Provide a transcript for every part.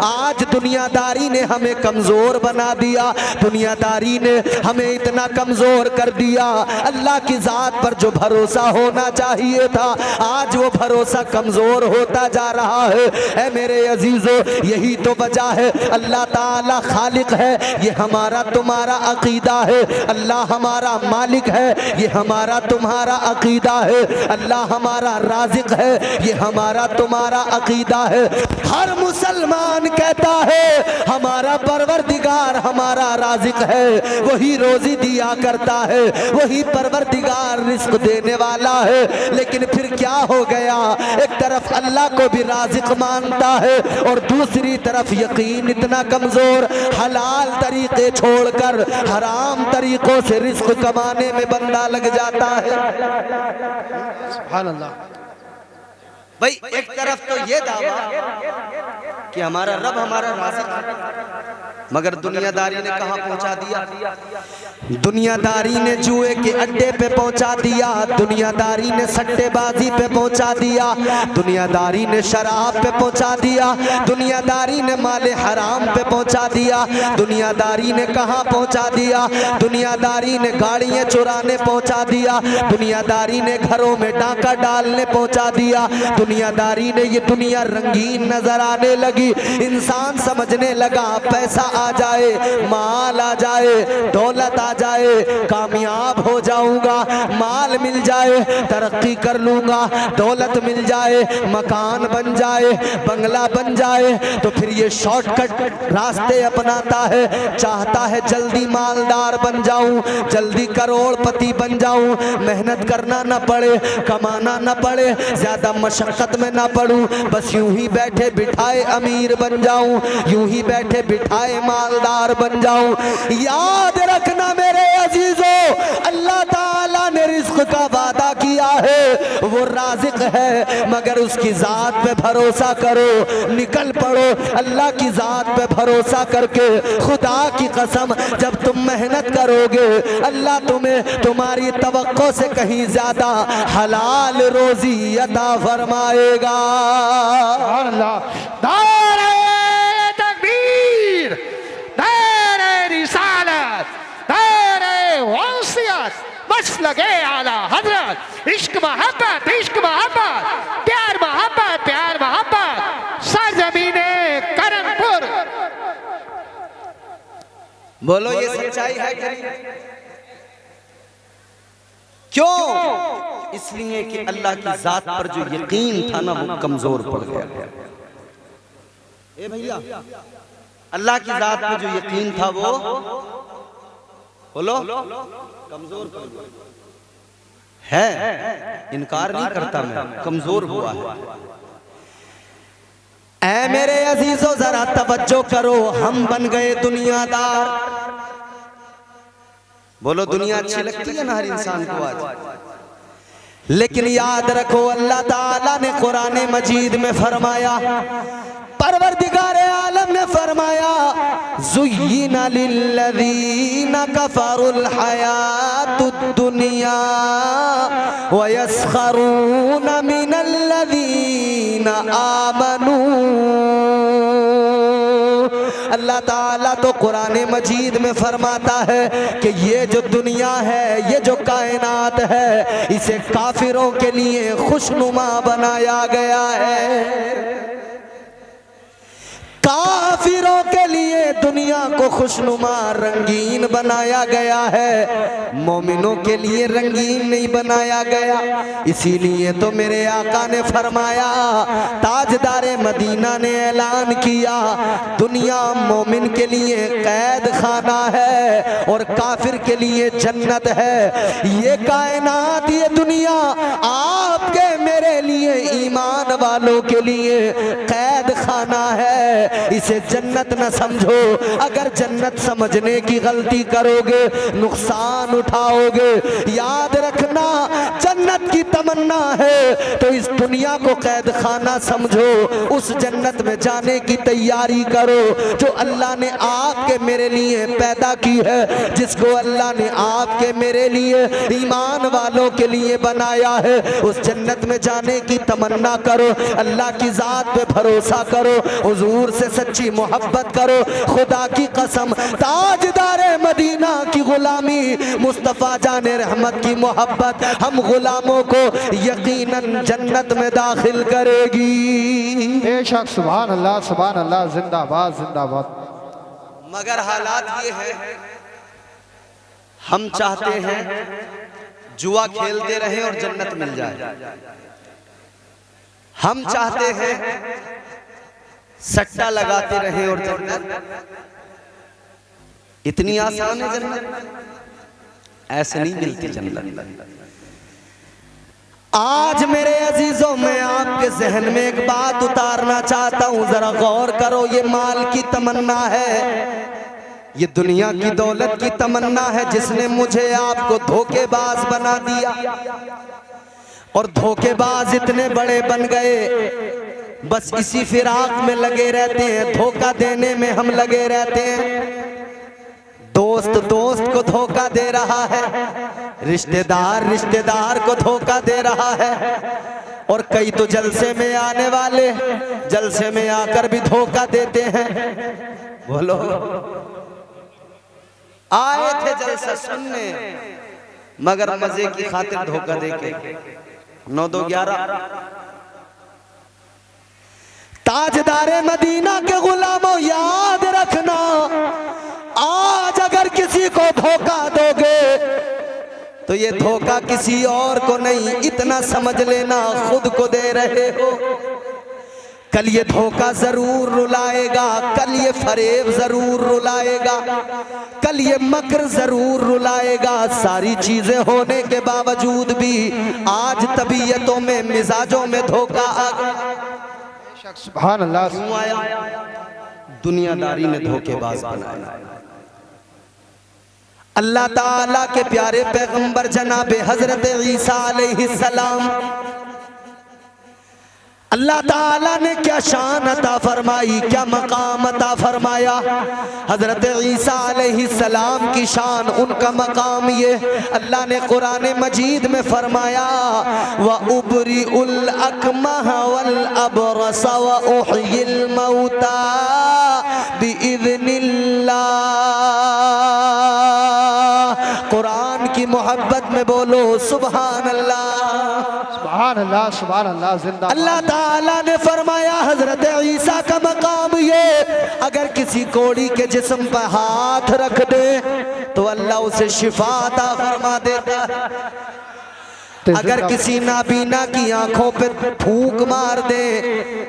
आज दुनियादारी ने हमें कमजोर बना दिया, दुनियादारी ने हमें इतना कमजोर कर दिया। अल्लाह की जात पर जो भरोसा होना चाहिए था आज वो भरोसा कमजोर होता जा रहा है। ऐ मेरे अजीजों, यही तो वजह है। अल्लाह ताला खालिक है, ये हमारा तुम्हारा अकीदा है। अल्लाह हमारा मालिक है, ये हमारा तुम्हारा अकीदा है। अल्लाह हमारा राज़िक है, ये हमारा तुम्हारा अकीदा है। हर मुसलमान कहता है हमारा परवरदिगार हमारा राज़िक है, वही रोजी दिया करता है, वही परवरदिगार रिज़्क़ देने वाला है। लेकिन फिर क्या हो गया, एक तरफ अल्लाह को भी राज़िक मानता है और दूसरी तरफ यकीन इतना कमजोर, हलाल तरीके छोड़कर हराम तरीकों से रिज़्क़ कमाने में बंदा लग जाता है। सुभान अल्लाह। भाई एक तरफ तो ये दावा कि हमारा रब हमारा राज़िक है, मगर दुनियादारी ने कहाँ पहुंचा दिया? दुनियादारी ने जुए के अड्डे पे पहुंचा दिया, दुनियादारी ने सट्टेबाजी पे पहुंचा दिया, दुनियादारी ने शराब पे पहुंचा दिया, दुनियादारी ने माले हराम पे पहुंचा दिया, दुनियादारी ने कहाँ पहुंचा दिया? दुनियादारी ने गाड़ियां चुराने पहुंचा दिया, दुनियादारी ने घरों में डाका डालने पहुंचा दिया, दुनियादारी ने ये दुनिया रंगीन नजर आने लगी। इंसान समझने लगा पैसा आ जाए, माल आ जाए, दौलत आ जाए, कामयाब हो जाऊंगा, माल मिल जाए तरक्की कर लूंगा, दौलत मिल जाए, मकान बन जाए, बंगला बन जाए, तो फिर ये शॉर्टकट रास्ते अपनाता है। चाहता है जल्दी मालदार बन जाऊं, जल्दी करोड़पति बन जाऊं, मेहनत करना ना पड़े, कमाना ना पड़े, ज्यादा मशक्कत में ना पड़ूं, बस यूं ही बैठे बिठाए अमीर बन जाऊं, यूं ही बैठे बिठाए मालदार बन जाऊं। याद रखना मेरे अजीजों, अल्लाह ताला ने रिज़्क़ का वादा किया है, वो राज़िक है, मगर उसकी ज़ात पे भरोसा करो, निकल पड़ो अल्लाह की ज़ात पे भरोसा करके। खुदा की कसम, जब तुम मेहनत करोगे अल्लाह तुम्हें तुम्हारी तवक्को से कहीं ज्यादा हलाल रोजी अता फरमाएगा। नारे तकबीर, नारे रिसालत, नारे वसीयत, मसलके आला हज़रत, इश्क मोहब्बत, इश्क मोहब्बत, प्यार मोहब्बत, प्यार मोहब्बत, सरज़मीने करमपुर। बोलो ये सच्चाई है क्यों? इसलिए कि अल्लाह की जात पर जो यकीन था ना वो कमजोर पड़ गया। ए भैया, अल्लाह की जात पे जो यकीन था वो बोलो कमजोर पड़ गया है। इनकार नहीं करता मैं, कमजोर हुआ है। ऐ मेरे अजीजों जरा तवज्जो करो, हम बन गए दुनियादार। बोलो दुनिया अच्छी लगती है ना हर इंसान को आज, लेकिन याद रखो अल्लाह ताला ने कुरान मजीद में फरमाया, परवरदिगार आलम ने फरमाया, ज़ुय्यिना लिल्लज़ीना कफ़रुल हयातुद दुनिया व यस्खरूना मिनल्लज़ीना आमनू। अल्लाह ताला तो कुरान मजीद में फरमाता है कि ये जो दुनिया है, ये जो कायनात है, इसे काफिरों के लिए खुशनुमा बनाया गया है। काफिरों के लिए दुनिया को खुशनुमा रंगीन बनाया गया है, मोमिनों के लिए रंगीन नहीं बनाया गया। इसीलिए तो मेरे आका ने फरमाया, ताजदारे मदीना ने ऐलान किया, दुनिया मोमिन के लिए कैद खाना है और काफिर के लिए जन्नत है। ये कायनात, ये दुनिया आपके मेरे लिए, ईमान वालों के लिए कैद खाना है, इसे जन्नत न समझो। अगर जन्नत समझने की गलती करोगे नुकसान उठाओगे। याद रखना, जन्नत की तमन्ना है तो इस दुनिया को कैद खाना समझो, उस जन्नत में जाने की तैयारी करो जो अल्लाह ने आपके मेरे लिए पैदा की है, जिसको अल्लाह ने आपके मेरे लिए ईमान वालों के लिए बनाया है। उस जन्नत में जाने की तमन्ना करो, अल्लाह की जात पे भरोसा करो। हुजूर हुजूर से सच्ची मोहब्बत करो। खुदा की कसम ताजदारे मदीना की गुलामी, मुस्तफ़ा जाने रहमत की मोहब्बत हम गुलामों को यकीनन जन्नत में दाखिल करेगी। बेशक, सुभान अल्लाह, जिंदाबाद जिंदाबाद। मगर हालात ये है, हम चाहते हैं जुआ खेलते रहे और जन्नत मिल जाए। हम चाहते हैं सट्टा लगाते रहे और जन्नत। इतनी आसान है जन्नत? ऐसे नहीं मिलती जन्नत। आज मेरे अजीजों, मैं आपके जहन में एक बात उतारना चाहता हूं, जरा गौर करो। ये माल की तमन्ना है, ये दुनिया की दौलत की तमन्ना है, जिसने मुझे आपको धोखेबाज बना दिया। और धोखेबाज इतने बड़े बन गए, बस इसी फिराक में लगे रहते हैं, धोखा देने में हम लगे रहते हैं। दोस्त दोस्त को धोखा दे रहा है, रिश्तेदार रिश्तेदार को धोखा दे रहा है, और कई तो जलसे में आने वाले जलसे में आकर भी धोखा देते हैं। बोलो, आए थे जलसा सुनने, मगर मजे की खातिर धोखा देके 9-2-11। ताजदारे मदीना के गुलामों, याद रखना, आज अगर किसी को धोखा दोगे तो ये धोखा किसी और को नहीं, इतना समझ लेना खुद को दे रहे हो। कल ये धोखा जरूर रुलाएगा, कल ये फरेब जरूर रुलाएगा, कल ये मकर जरूर रुलाएगा। सारी चीजें होने के बावजूद भी आज तबीयतों में, मिजाजों में धोखा आ गया। सुभान अल्लाह। क्यों आया? दुनियादारी ने धोखेबाज बनाया। अल्लाह ताला के प्यारे पैगंबर जनाबे हजरत ईसा अलैहिस्सलाम, अल्लाह ताला ने क्या शान अता फरमाई, क्या मकाम अता फरमाया। हजरत ईसा अलैहिस्सलाम की शान, उनका मकाम ये अल्लाह ने कुरान मजीद में फरमाया, व उबरिउल अकमह वल अबरस व उहयिल मौता बिइज़्निल्लाह। कुरान की मोहब्बत में बोलो सुभान अल्लाह, सुभान अल्लाह, सुभान अल्लाह, जिंदा। अल्लाह ताला ने फरमाया हजरत ईसा का मकाम ये, अगर किसी कोड़ी के जिस्म पर हाथ रख दे तो अल्लाह उसे शिफा अता फरमा देता है। अगर किसी नाबीना की आंखों पे फूंक मार दे,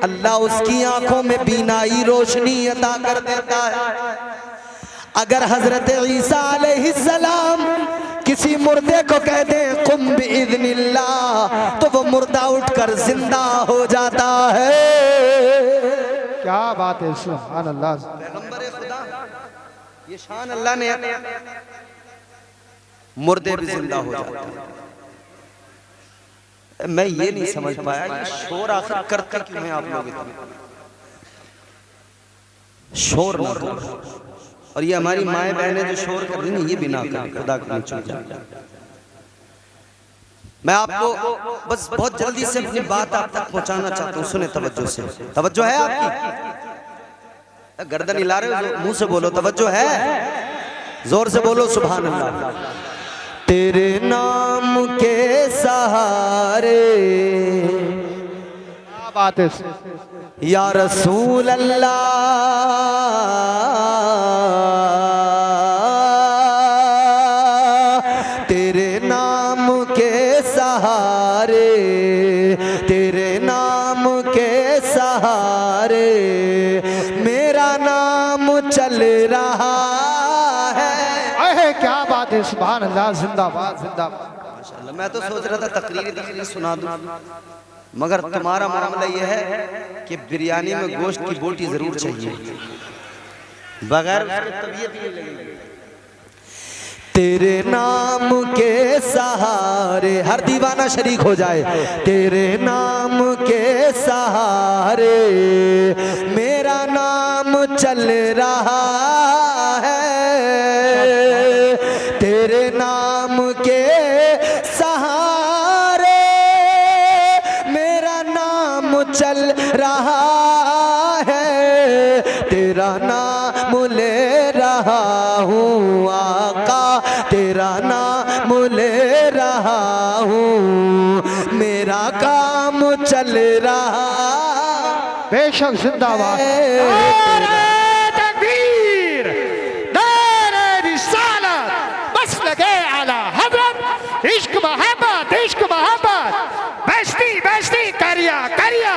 अल्लाह उसकी आंखों में बीनाई रोशनी अता कर देता है। अगर हजरत ईसा अलैहिस्सलाम किसी मुर्दे को कह दे कुम बिइज़्निल्लाह, तो वो मुर्दा उठकर जिंदा हो जाता है। क्या बात है, सुभान अल्लाह। पैगंबर खुदा, ये शान अल्लाह ने, मुर्दे भी जिंदा हो जाते हैं। मैं ये नहीं समझ पाया ये शोर आखिर करते क्यों हैं आप लोग? इतना शोर ना करो, और ये हमारी माए बहनें जो शोर कर रही हैं ये भी ना करें, खुदा की चूक जाए। मैं आपको बस बहुत जल्दी से अपनी बात आप तक पहुंचाना चाहता हूँ। सुने तवज्जो से, तवज्जो है आपकी? गर्दन हिला रहे हो, मुंह से बोलो, तवज्जो है? जोर से बोलो सुभान अल्लाह। तेरे नाम के सहारे, क्या बात है, या रसूल अल्लाह, तेरे नाम के सहारे, तेरे नाम के सहारे मेरा नाम चल रहा है। क्या बात है, सुभान अल्लाह, जिंदाबाद जिंदाबाद। माशाअल्लाह। मैं तो सोच रहा था तकरीर सुना दूं, मगर तुम्हारा मामला यह है कि बिरयानी में गोश्त की बोटी जरूर चाहिए, बगैर उसके तबीयत नहीं लगेगी। तेरे नाम के सहारे, हर दीवाना शरीक हो जाए। तेरे नाम के सहारे मेरा नाम चल रहा है, तेरे नाम के सहारे मेरा नाम चल रहा है। तेरा नाम ले रहा हूँ आका, तेरा नाम ले रहा हूँ, मेरा काम चल रहा। बेशक जिंदाबाद। तकबीर, नारे रिसालत, बस लगे आला हज़रत, इश्क मोहब्बत, इश्क मोहब्बत, बेस्ती बेस्ती करिया करिया,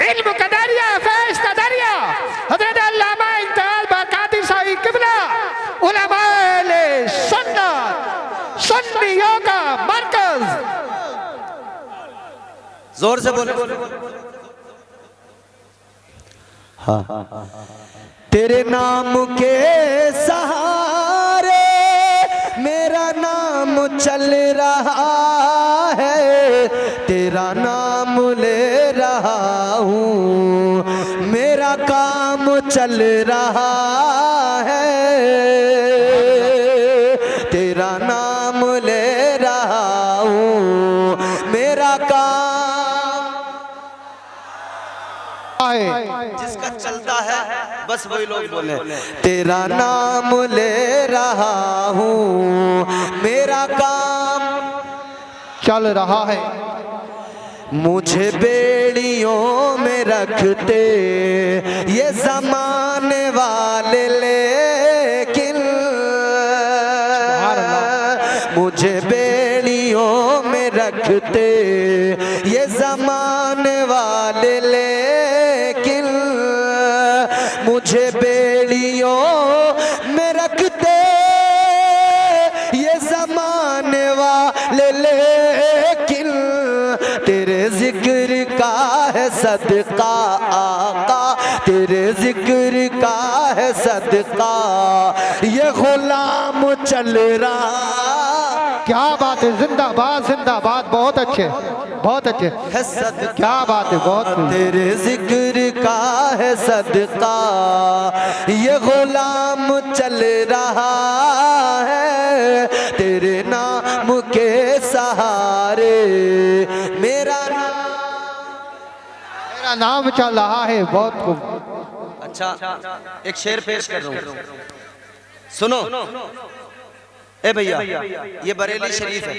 इल्म का दरिया, फैज़ का दरिया, हज़रत अल्लामा इंतकाल बरकाती साहिब किबला, उलमाए सुन्नत, सुन्नियों का मरकज। जोर से बोलो। हाँ, तेरे नाम के सहारे मेरा नाम चल रहा है, तेरा नाम ले रहा हूँ, मेरा काम चल रहा है, तेरा नाम ले रहा हूँ, मेरा काम। जिसका चलता है बस वही लोग बोले, तेरा नाम ले रहा हूँ, मेरा काम चल रहा है। मुझे बेड़ियों में रखते ये ज़माने वाले, लेकिन मुझे बेड़ियों में रखते ये ज़माने वाले, लेकिन मुझे बेड़ियों में रखते ये ज़माने वाले, लेकिन तेरे जिक्र का है सदका आका, तेरे जिक्र का है सदका, ये गुलाम चल रहा। क्या बात है, जिंदाबाद जिंदाबाद, बहुत अच्छे बहुत अच्छे, क्या बात है, बहुत। तेरे जिक्र का है सदका, ये गुलाम चल रहा है, तेरे नाम के सहारे मेरा नाम चल रहा है। बहुत खूब। अच्छा, एक शेर पेश कर रहा हूँ, सुनो। ए भैया, ये बरेली शरीफ है,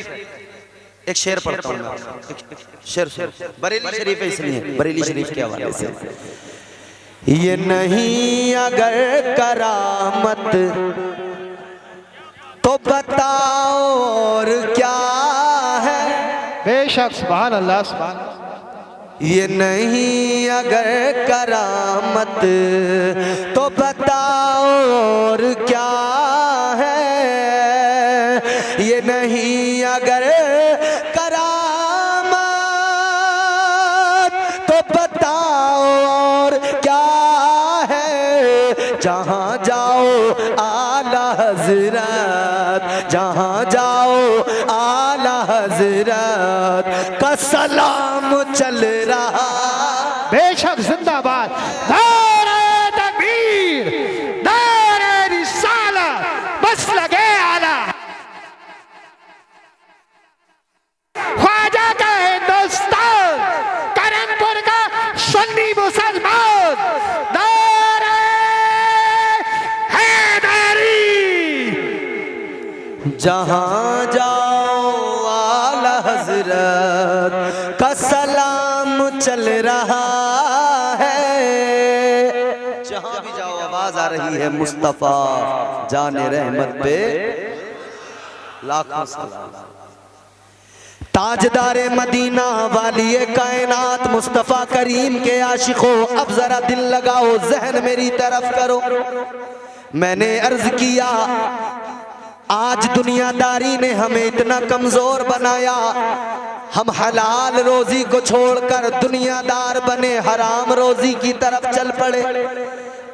एक शेर पढ़ता हूँ मैं। शेर बरेली शरीफ है, इसलिए बरेली शरीफ के हवाले से। ये नहीं अगर करामत तो बताओ और क्या है। बेशक, सुभान अल्लाह सुभान। ये नहीं अगर करामत तो बताओ और क्या है, ये नहीं अगर करामत तो बताओ और क्या है। जहाँ जाओ आला हजरत, जहाँ जाओ आला हजरत का सलाम चल रहा। बेशक, जिंदाबाद। नारे तकबीर, नारे रिसालत, बस लगे आला। ख्वाजा का हिंदुस्तान, करमपुर का सुन्नी मुसलमान, नारे हैदरी। जहाँ जाओ आला हजरत का सलाम चल रहा है। जहाँ भी जाओ आवाज आ रही है मुस्तफा जाने रहमत पे लाखों सलाम। ताजदारे मदीना वालिए कायनात मुस्तफा करीम के आशिकों, अब जरा दिल लगाओ, जहन मेरी तरफ करो। मैंने अर्ज किया आज दुनियादारी ने हमें इतना कमजोर बनाया, हम हलाल रोजी को छोड़कर दुनियादार बने, हराम रोजी की तरफ चल पड़े,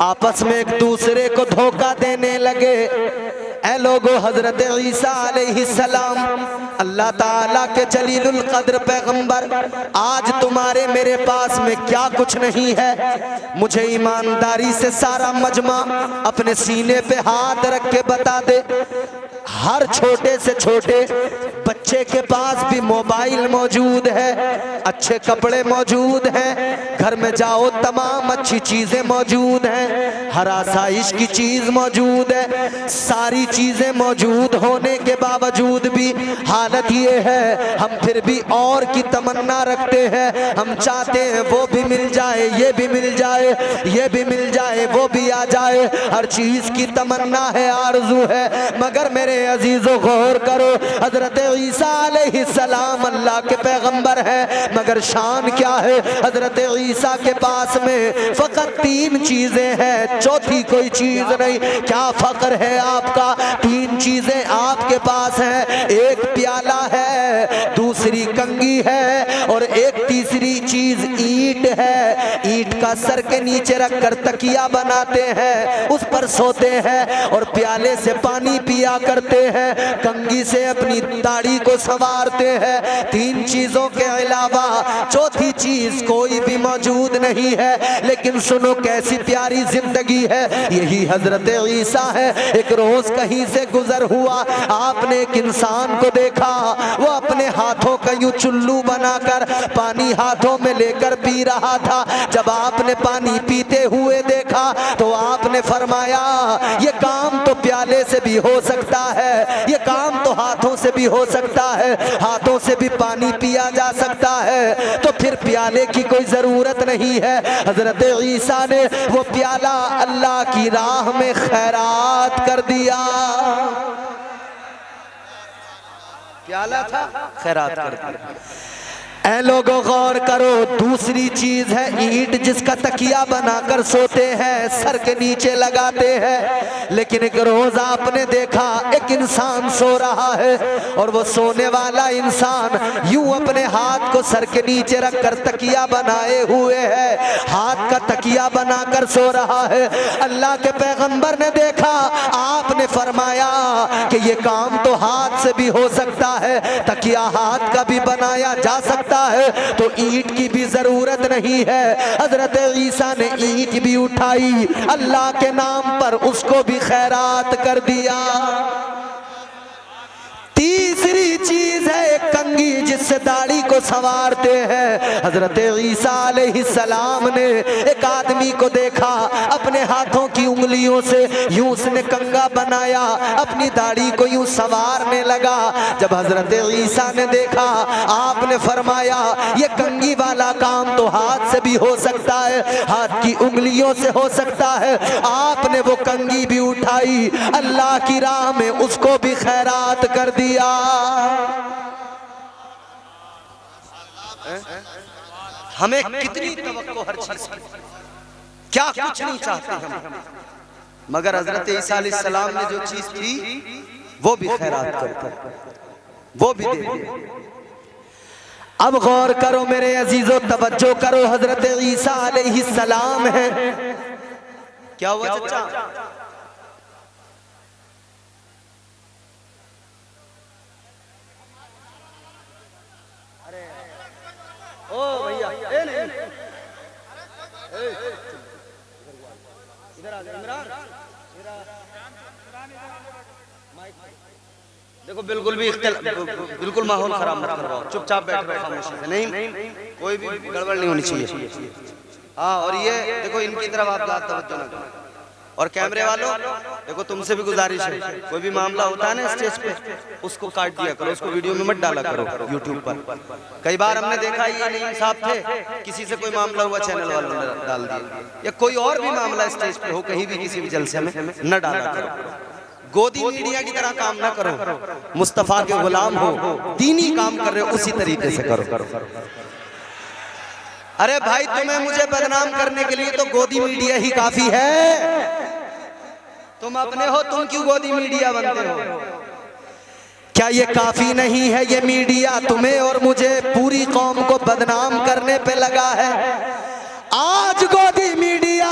आपस में एक दूसरे को धोखा देने लगे। ऐ लोगो, हजरत ईसा अलैहिस्सलाम अल्लाह ताला के जलीलुल कद्र पैगंबर, आज तुम्हारे मेरे पास में क्या कुछ नहीं है, मुझे ईमानदारी से सारा मजमा अपने सीने पे हाथ रख के बता दे, हर छोटे से छोटे बच्चे के पास भी मोबाइल मौजूद है, अच्छे कपड़े मौजूद हैं, घर में जाओ तमाम अच्छी चीजें मौजूद हैं, हर आसाइश की चीज मौजूद है। सारी चीजें मौजूद होने के बावजूद भी हालत ये है हम फिर भी और की तमन्ना रखते हैं। हम चाहते हैं वो भी मिल जाए, ये भी मिल जाए, ये भी मिल जाए, वो भी आ जाए। हर चीज की तमन्ना है, आरज़ू है। मगर मेरे अजीजों गौर करो, हजरत ईसा अलैहिस्सलाम अल्लाह के पैगंबर है, मगर शान क्या है? हजरत ईसा के पास में फकत 3 चीजें हैं, चौथी कोई चीज नहीं। क्या फक्र है आपका? 3 चीजें आपके पास हैं। एक प्याला है, दूसरी कंगी है, और एक तीसरी चीज ईंट है। ईंट का सर के नीचे रखकर तकिया बनाते हैं, उस पर सोते हैं और प्याले से पानी पिया करते हैं, कंगी से अपनी दाढ़ी को संवारते हैं। 3 चीजों के अलावा चौथी चीज कोई भी मौजूद नहीं है। लेकिन सुनो कैसी प्यारी जिंदगी है, यही हजरत ईसा है। एक रोज कहीं से गुजर हुआ, आपने एक इंसान को देखा, वो अपने हाथों का यूं चुल्लू बनाकर पानी हाथों में लेकर पी रहा था। जब आपने पानी पीते हुए देखा तो आपने फरमाया ये काम तो प्याले से भी हो सकता है, ये काम तो हाथों से भी हो सकता है, हाथों से भी पानी पिया जा सकता है, तो फिर प्याले की कोई जरूरत नहीं है। हजरत ईसा ने वो प्याला अल्लाह की राह में खैरात कर दिया। प्याला था, खैरात कर दिया। ऐ लोगों गौर करो, दूसरी चीज है ईंट, जिसका तकिया बनाकर सोते हैं, सर के नीचे लगाते हैं। लेकिन एक रोज आपने देखा एक इंसान सो रहा है, और वो सोने वाला इंसान यूं अपने हाथ को सर के नीचे रखकर तकिया बनाए हुए है, हाथ का तकिया बनाकर सो रहा है। अल्लाह के पैगंबर ने देखा, आपने फरमाया कि ये काम तो हाथ से भी हो सकता है, तकिया हाथ का भी बनाया जा सकता है, तो ईंट की भी जरूरत नहीं है। हजरत ईसा ने ईंट भी उठाई, अल्लाह के नाम पर उसको भी खैरात कर दिया। तीसरी चीज है एक कंगी, जिससे दाढ़ी को संवारते हैं। हजरत ईसा अलैहिस्सलाम ने एक आदमी को देखा, अपने हाथों की उंगलियों से यूं उसने कंगा बनाया, अपनी दाढ़ी को यूं संवारने लगा। जब हजरत ईसा ने देखा, आपने फरमाया ये कंगी वाला काम तो हाथ से भी हो सकता है, हाथ की उंगलियों से हो सकता है। आपने वो कंगी भी उठाई, अल्लाह की राह में उसको भी खैरात कर दिया। हमें कितनी तवक्को हर चीज की, क्या कुछ नहीं चाहते हम, मगर हजरत ईसा अलैहिस्सलाम ने जो चीज थी वो भी खैरात करते, वो भी दे। अब गौर करो मेरे अजीजों, तवज्जो करो, हजरत ईसा अलैहिस्सलाम है। क्या हुआ चचा? ओ भैया, ए नहीं, इधर आ जा इमरान, देखो बिल्कुल भी बिल्कुल माहौल खराब मत करवाओ, चुपचाप बैठ रहो खामोशी से, नहीं कोई भी गड़बड़ नहीं होनी चाहिए। हाँ, और ये देखो इनकी तरफ आप तवज्जो ना करो। और कैमरे वालों देखो, तुमसे भी गुजारिश है, कोई भी मामला होता है ना स्टेज पे, उसको काट दिया करो, उसको वीडियो में मत डाला करो यूट्यूब पर। कई बार हमने देखा ये नहीं इंसाफ थे, किसी से कोई मामला हुआ चैनल वालों ने डाल दिया, या कोई और भी मामला स्टेज पे हो, कहीं भी किसी भी जलसे में न डाला करो। गोदी मीडिया की तरह काम ना करो, मुस्तफा के गुलाम हो, दीनी काम कर रहे हो उसी तरीके से करो। अरे भाई, तुम्हें मुझे बदनाम करने के लिए तो गोदी मीडिया ही काफी है। तुम अपने हो, तुम क्यों गोदी मीडिया बनते हो? क्या ये काफी नहीं है? ये मीडिया तुम्हें और मुझे, पूरी कौम को बदनाम करने पे लगा है। आज गोदी मीडिया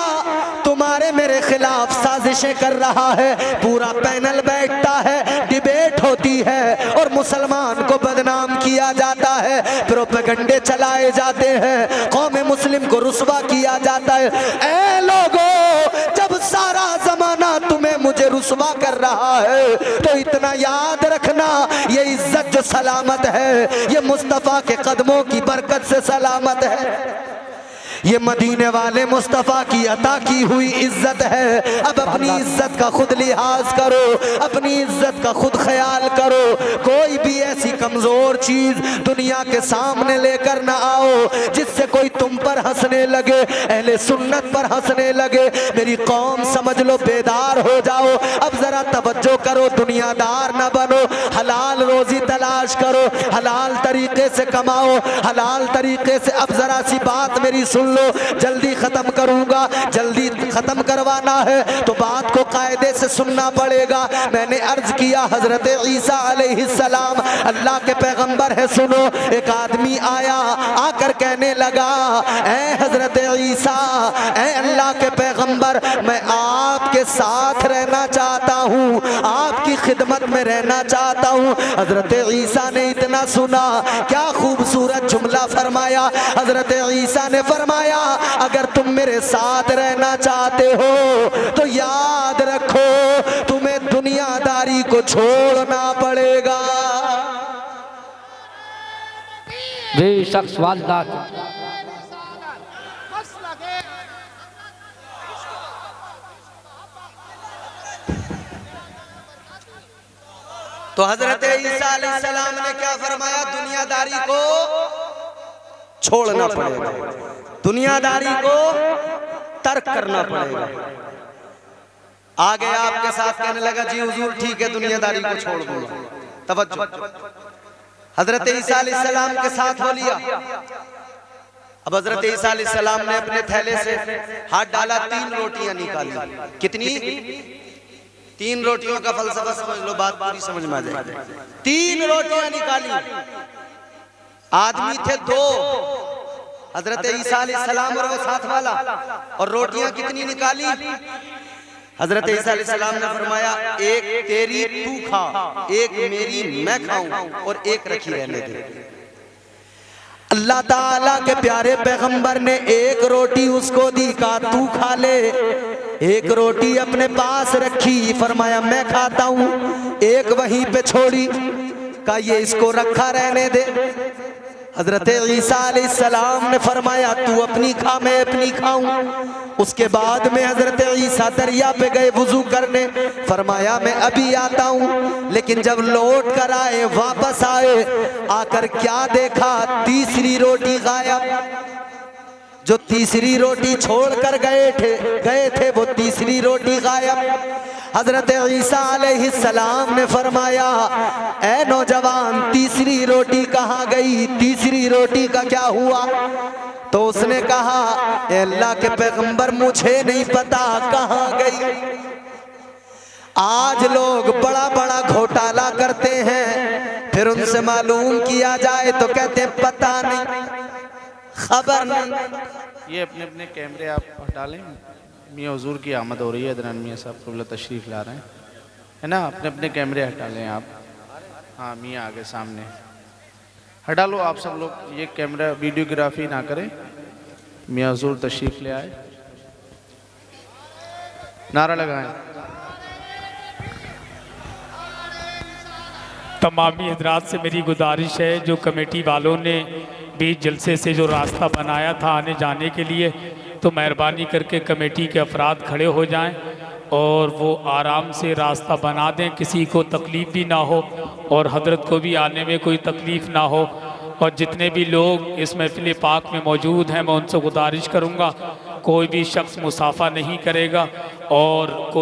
तुम्हारे मेरे खिलाफ साजिशें कर रहा है, पूरा पैनल बैठता है, डिबेट होती है और मुसलमान को बदनाम किया जाता है, प्रोपेगेंडे चलाए जाते हैं, कौम मुस्लिम को रुस्वा किया जाता है। ऐ लोगों, जब सारा जमाना तुम्हें मुझे रुसवा कर रहा है, तो इतना याद रखना ये इज्जत जो सलामत है ये मुस्तफ़ा के कदमों की बरकत से सलामत है। ये मदीने वाले मुस्तफ़ा की अता की हुई इज्जत है। अब अपनी इज्जत का खुद लिहाज करो, अपनी इज्जत का खुद ख्याल करो। कोई भी ऐसी कमज़ोर चीज़ दुनिया के सामने लेकर ना आओ जिससे कोई तुम पर हंसने लगे, अहले सुन्नत पर हंसने लगे। मेरी कौम समझ लो, बेदार हो जाओ। अब ज़रा तवज्जो करो, दुनियादार ना बनो, हलाल रोज़ी तलाश करो, हलाल तरीके से कमाओ, हलाल तरीके से। अब ज़रा सी बात मेरी सुन लो, जल्दी खत्म करूंगा, जल्दी खत्म करवाना है तो बात को कायदे से सुनना पड़ेगा। मैंने अर्ज किया हजरत ईसा अलैहिस्सलाम अल्लाह के पैगंबर है। सुनो, एक आदमी आया, आकर कहने लगा, ऐ हजरत ईसा, ऐ अल्लाह के पैगंबर, मैं आपके साथ रहना चाहता हूँ, आपकी खिदमत में रहना चाहता हूँ। हजरत ईसा ने इतना सुना, क्या खूबसूरत जुमला फरमाया। हजरत ईसा ने फरमाया, अगर तुम मेरे साथ रहना चाहते हो तो याद रखो तुम्हें दुनियादारी को छोड़ना पड़ेगा। बेशक वाल्लाह तो हजरत ईसा अलैहिस्सलाम ने क्या फरमाया, दुनियादारी को छोड़ना पड़ेगा, दुनियादारी को तर्क करना पड़ेगा। आगे आपके साथ कहने लगा, जी हुजूर ठीक है, दुनियादारी को छोड़ दूंगा। तवज्जो, हजरत ईसा अलैहिस्सलाम के साथ हो लिया। अब हजरत ईसा अलैहिस्सलाम ने अपने थैले से हाथ डाला, 3 रोटियां निकाली। कितनी? 3 रोटियों का फलसफा समझ लो, बात पूरी समझ में आ जाए। 3 रोटियां निकाली, आदमी थे 2, हजरत ईसा अलैहिस्सलाम और वो साथ वाला। और रोटियां कितनी निकाली? हजरत ईसा अलैहिस्सलाम ने फरमाया, एक तेरी तू खा, एक मेरी मैं खाऊं, और एक रखी रहने दे। अल्लाह ताला के प्यारे पैगंबर ने एक रोटी उसको दी, कहा तू खा ले। एक रोटी अपने पास रखी, फरमाया मैं खाता हूं। एक वहीं पे छोड़ी, कहा ये इसको रखा रहने दे। हजरत ईसा अलैहिस्सलाम ने फरमाया तू अपनी खा, मैं अपनी खाऊं। उसके बाद में हजरत ईसा दरिया पे गए वुजू करने, फरमाया मैं अभी आता हूं। लेकिन जब लौट कर आए, वापस आए, आकर क्या देखा, तीसरी रोटी गायब। जो तीसरी रोटी छोड़कर गए थे वो तीसरी रोटी गायब। हजरत ईसा अलैहिस्सलाम ने फरमाया, ऐ नौजवान, तीसरी रोटी कहाँ गई, तीसरी रोटी का क्या हुआ? तो उसने कहा, ए अल्लाह के पैगंबर, मुझे नहीं पता कहाँ गई। आज लोग बड़ा बड़ा घोटाला करते हैं, फिर उनसे मालूम किया जाए तो कहते हैं पता नहीं, खबर नहीं। ये अपने अपने कैमरे आप हटा लें, मियाँ हुजूर की आमद हो रही है, अदनान मियाँ साहब क़िबला तशरीफ़ ला रहे हैं, है ना। अपने अपने कैमरे हटा लें आप। हाँ मियाँ आगे सामने हटा लो आप सब लोग, ये कैमरा वीडियोग्राफी ना करें। मियाँ हुजूर तशरीफ़ ले आए, नारा लगाएं। तमामी हजरात से मेरी गुजारिश है, जो कमेटी वालों ने बीच जलसे से जो रास्ता बनाया था आने जाने के लिए, तो मेहरबानी करके कमेटी के अफराद खड़े हो जाएं और वो आराम से रास्ता बना दें, किसी को तकलीफ़ भी ना हो और हजरत को भी आने में कोई तकलीफ़ ना हो। और जितने भी लोग इस महफिल पाक में मौजूद हैं, मैं उनसे गुजारिश करूँगा, कोई भी शख्स मुसाफा नहीं करेगा और